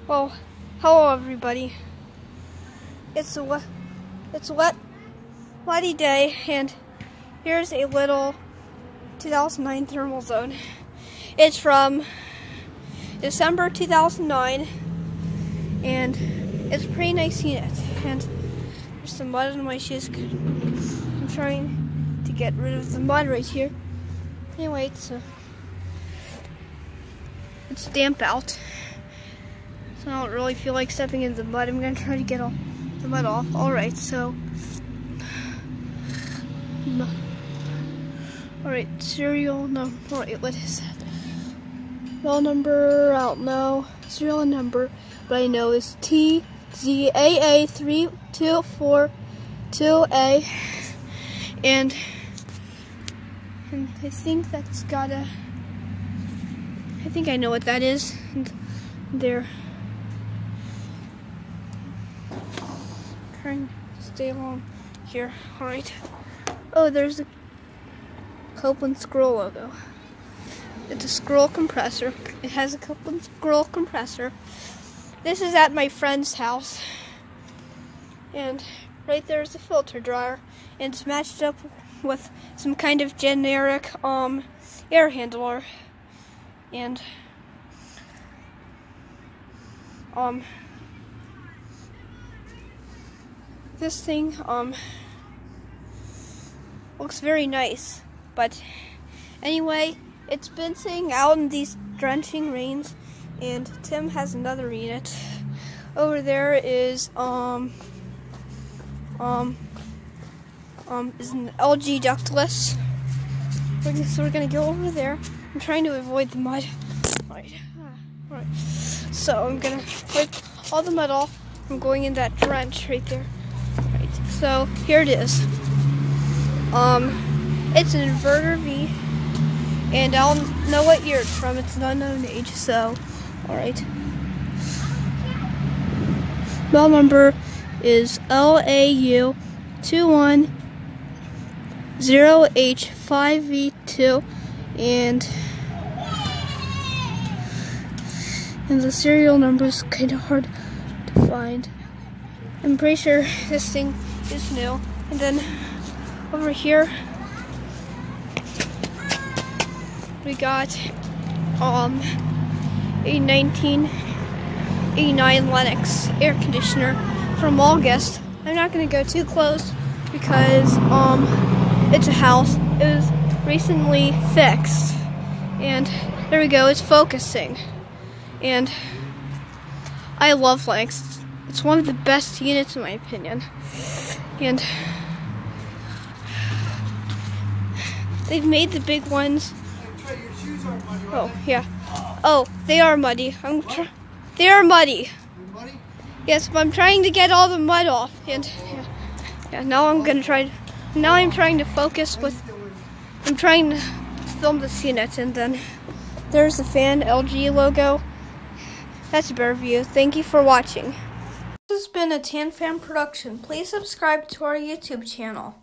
Well, hello everybody. It's a wet, muddy day, and here's a little 2009 thermal zone. It's from December 2009, and it's a pretty nice unit. And there's some mud on my shoes. I'm trying to get rid of the mud right here. Anyway, it's damp out. I don't really feel like stepping in the mud. I'm gonna try to get all the mud off. Alright, so alright, serial number. Alright, what is that? Well, number, I don't know. Serial number, but I know is TZAA3242A, and I think that's gotta. I think I know what that is. And there. Trying to stay along here. Alright. Oh, there's the Copeland scroll logo. It's a scroll compressor. It has a Copeland scroll compressor. This is at my friend's house. And right there is a filter dryer. And it's matched up with some kind of generic air handler. And this thing looks very nice, but anyway, it's been sitting out in these drenching rains, and Tim has another unit. Over there is is an LG ductless. So we're gonna go over there. I'm trying to avoid the mud. Alright. So I'm gonna wipe all the mud off from going in that drench right there. Right. So here it is. It's an inverter V, and I don't know what year it's from. It's an unknown age. So, alright. Model number is LAU210H5V2, and the serial number is kind of hard to find. I'm pretty sure this thing is new. And then over here we got a 1989 Lennox air conditioner from August. I'm not gonna go too close because it's a house. It was recently fixed, and there we go, it's focusing. And I love Lennox. It's one of the best units in my opinion. And they've made the big ones. Oh, yeah. Oh, they are muddy. They are muddy. Yes, but I'm trying to get all the mud off. And yeah, now I'm trying to focus with. I'm trying to film this unit, and then there's the fan LG logo. That's a better view. Thank you for watching. This has been a TanFan production. Please subscribe to our YouTube channel.